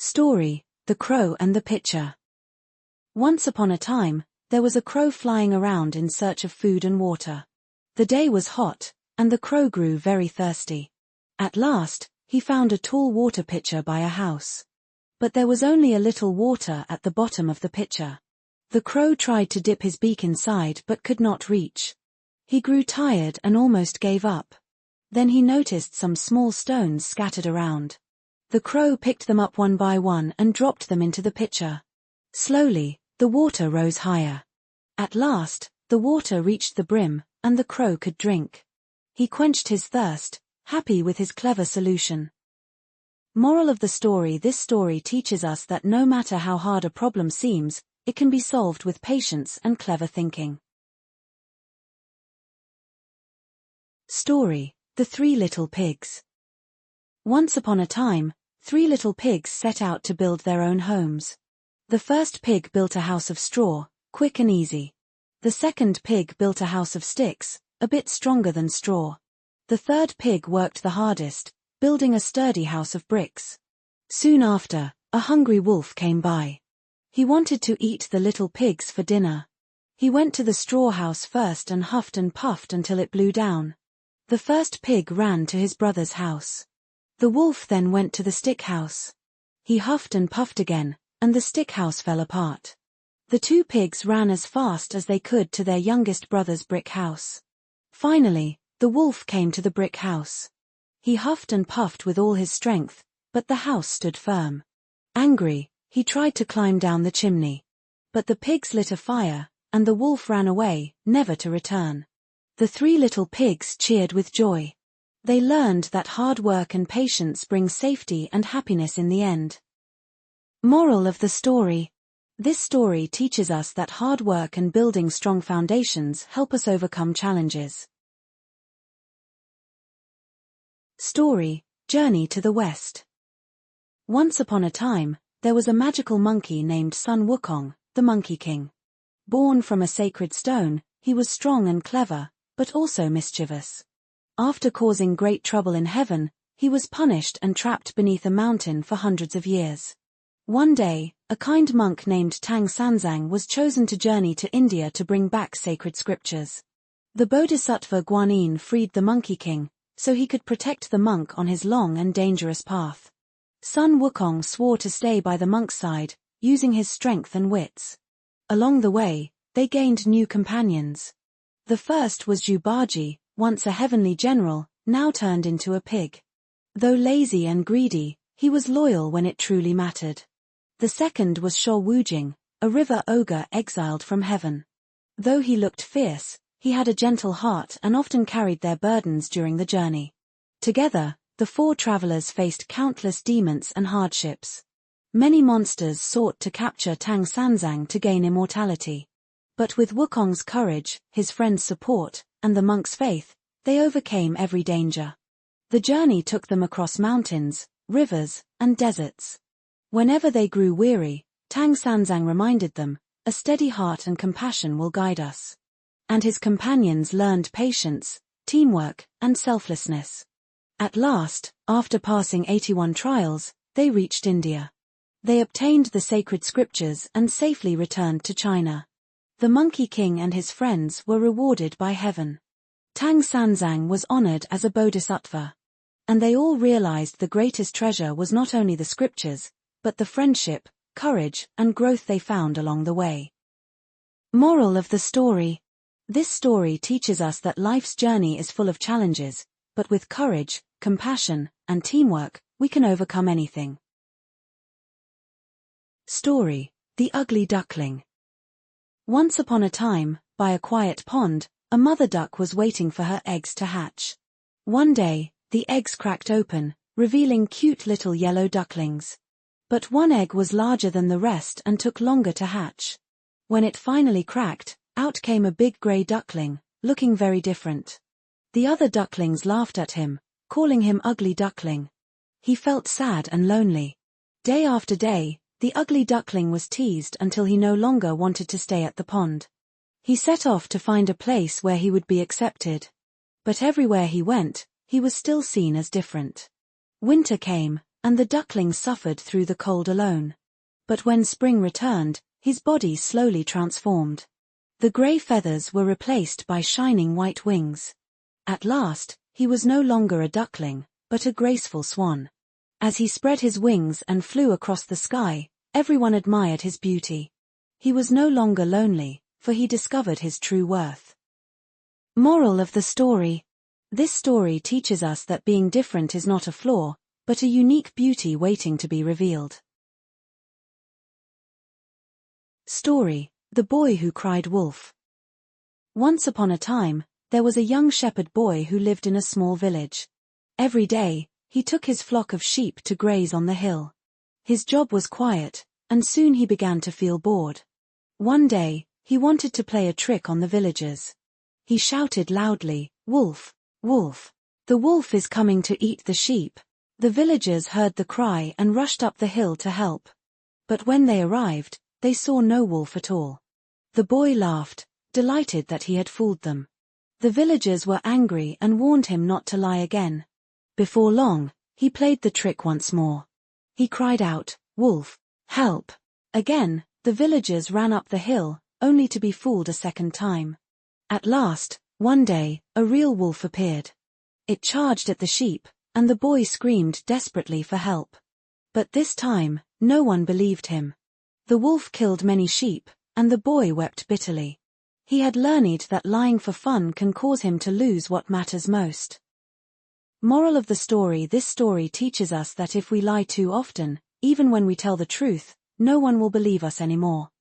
Story: The Crow and the Pitcher. Once upon a time, there was a crow flying around in search of food and water. The day was hot, and the crow grew very thirsty. At last, he found a tall water pitcher by a house. But there was only a little water at the bottom of the pitcher. The crow tried to dip his beak inside but could not reach. He grew tired and almost gave up. Then he noticed some small stones scattered around. The crow picked them up one by one and dropped them into the pitcher. Slowly, the water rose higher. At last, the water reached the brim, and the crow could drink. He quenched his thirst, happy with his clever solution. Moral of the story: this story teaches us that no matter how hard a problem seems, it can be solved with patience and clever thinking. Story: The Three Little Pigs. Once upon a time, 3 little pigs set out to build their own homes. The first pig built a house of straw, quick and easy. The second pig built a house of sticks, a bit stronger than straw. The third pig worked the hardest, building a sturdy house of bricks. Soon after, a hungry wolf came by. He wanted to eat the little pigs for dinner. He went to the straw house first and puffed until it blew down. The first pig ran to his brother's house. The wolf then went to the stick house. He huffed and puffed again, and the stick house fell apart. The 2 pigs ran as fast as they could to their youngest brother's brick house. Finally, the wolf came to the brick house. He huffed and puffed with all his strength, but the house stood firm. Angry, he tried to climb down the chimney. But the pigs lit a fire, and the wolf ran away, never to return. The 3 little pigs cheered with joy. They learned that hard work and patience bring safety and happiness in the end. Moral of the story: this story teaches us that hard work and building strong foundations help us overcome challenges. Story: Journey to the West. Once upon a time, there was a magical monkey named Sun Wukong, the Monkey King. Born from a sacred stone, he was strong and clever, but also mischievous. After causing great trouble in heaven, he was punished and trapped beneath a mountain for hundreds of years. One day, a kind monk named Tang Sanzang was chosen to journey to India to bring back sacred scriptures. The Bodhisattva Guanyin freed the Monkey King, so he could protect the monk on his long and dangerous path. Sun Wukong swore to stay by the monk's side, using his strength and wits. Along the way, they gained new companions. The first was Jubaji, once a heavenly general, now turned into a pig. Though lazy and greedy, he was loyal when it truly mattered. The second was Sho Wujing, a river ogre exiled from heaven. Though he looked fierce, he had a gentle heart and often carried their burdens during the journey. Together, the 4 travelers faced countless demons and hardships. Many monsters sought to capture Tang Sanzang to gain immortality. But with Wukong's courage, his friends' support, and the monk's faith, they overcame every danger. The journey took them across mountains, rivers, and deserts. Whenever they grew weary, Tang Sanzang reminded them, "A steady heart and compassion will guide us." And his companions learned patience, teamwork, and selflessness. At last, after passing 81 trials, they reached India. They obtained the sacred scriptures and safely returned to China. The Monkey King and his friends were rewarded by heaven. Tang Sanzang was honored as a bodhisattva. And they all realized the greatest treasure was not only the scriptures, but the friendship, courage, and growth they found along the way. Moral of the story: this story teaches us that life's journey is full of challenges, but with courage, compassion, and teamwork, we can overcome anything. Story: The Ugly Duckling. Once upon a time, by a quiet pond, a mother duck was waiting for her eggs to hatch. One day, the eggs cracked open, revealing cute little yellow ducklings. But one egg was larger than the rest and took longer to hatch. When it finally cracked, out came a big gray duckling, looking very different. The other ducklings laughed at him, calling him Ugly Duckling. He felt sad and lonely. Day after day, the ugly duckling was teased until he no longer wanted to stay at the pond. He set off to find a place where he would be accepted. But everywhere he went, he was still seen as different. Winter came, and the duckling suffered through the cold alone. But when spring returned, his body slowly transformed. The grey feathers were replaced by shining white wings. At last, he was no longer a duckling, but a graceful swan. As he spread his wings and flew across the sky, everyone admired his beauty. He was no longer lonely, for he discovered his true worth. Moral of the story. This story teaches us that being different is not a flaw, but a unique beauty waiting to be revealed. Story: The Boy Who Cried Wolf. Once upon a time, there was a young shepherd boy who lived in a small village. Every day, he took his flock of sheep to graze on the hill. His job was quiet, and soon he began to feel bored. One day, he wanted to play a trick on the villagers. He shouted loudly, "Wolf! Wolf! The wolf is coming to eat the sheep!" The villagers heard the cry and rushed up the hill to help. But when they arrived, they saw no wolf at all. The boy laughed, delighted that he had fooled them. The villagers were angry and warned him not to lie again. Before long, he played the trick once more. He cried out, "Wolf, help!" Again, the villagers ran up the hill, only to be fooled a second time. At last, one day, a real wolf appeared. It charged at the sheep, and the boy screamed desperately for help. But this time, no one believed him. The wolf killed many sheep, and the boy wept bitterly. He had learned that lying for fun can cause him to lose what matters most. Moral of the story: this story teaches us that if we lie too often, even when we tell the truth, no one will believe us anymore.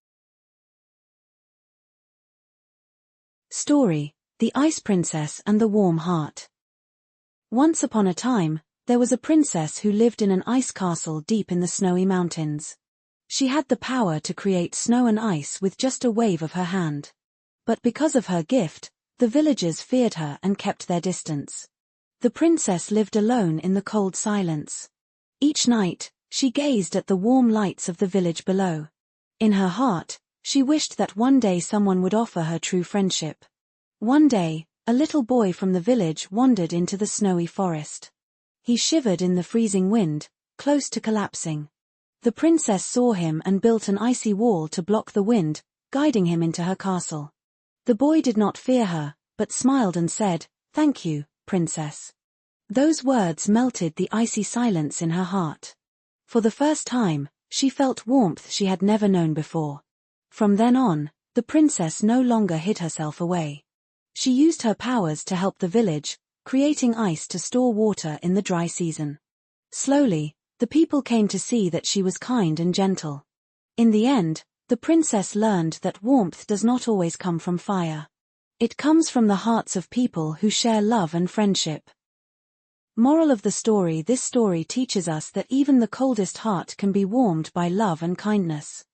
Story: The Ice Princess and the Warm Heart. Once upon a time, there was a princess who lived in an ice castle deep in the snowy mountains. She had the power to create snow and ice with just a wave of her hand. But because of her gift, the villagers feared her and kept their distance. The princess lived alone in the cold silence. Each night, she gazed at the warm lights of the village below. In her heart, she wished that one day someone would offer her true friendship. One day, a little boy from the village wandered into the snowy forest. He shivered in the freezing wind, close to collapsing. The princess saw him and built an icy wall to block the wind, guiding him into her castle. The boy did not fear her, but smiled and said, "Thank you, princess." Those words melted the icy silence in her heart. For the first time, she felt warmth she had never known before. From then on, the princess no longer hid herself away. She used her powers to help the village, creating ice to store water in the dry season. Slowly, the people came to see that she was kind and gentle. In the end, the princess learned that warmth does not always come from fire. It comes from the hearts of people who share love and friendship. Moral of the story: this story teaches us that even the coldest heart can be warmed by love and kindness.